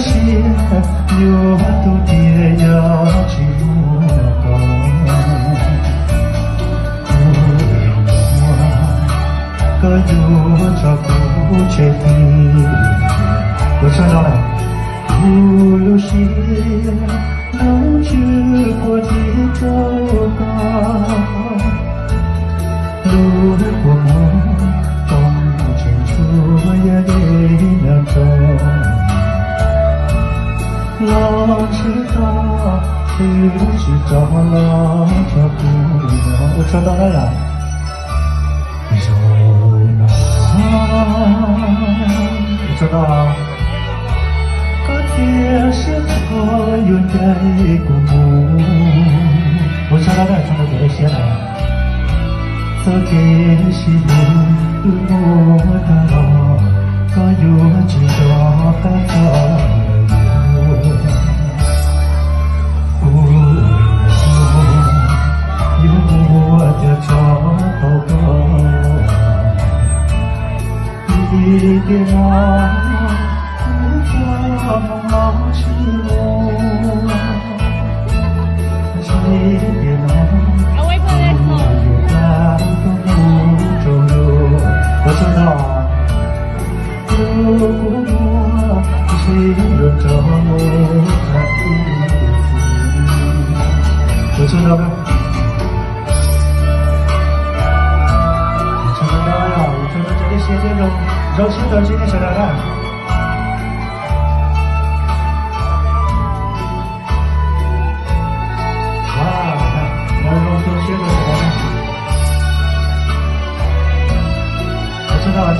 些有都跌呀去不高，个有着不确定，我唱到了，有些能去过的走高，路过我懂不清楚也得能走。老知道，只知道老着不了。我唱到了呀。柔软，你唱到了。可天是我有爱过我。我唱到了，唱到这些了。这个是路我的路，可有知道该走。一点爱，无法寂寞。一点爱，不有感动不周游。我知道，如果我谁人找我在一起，我知道了。柔情的今天小亮亮。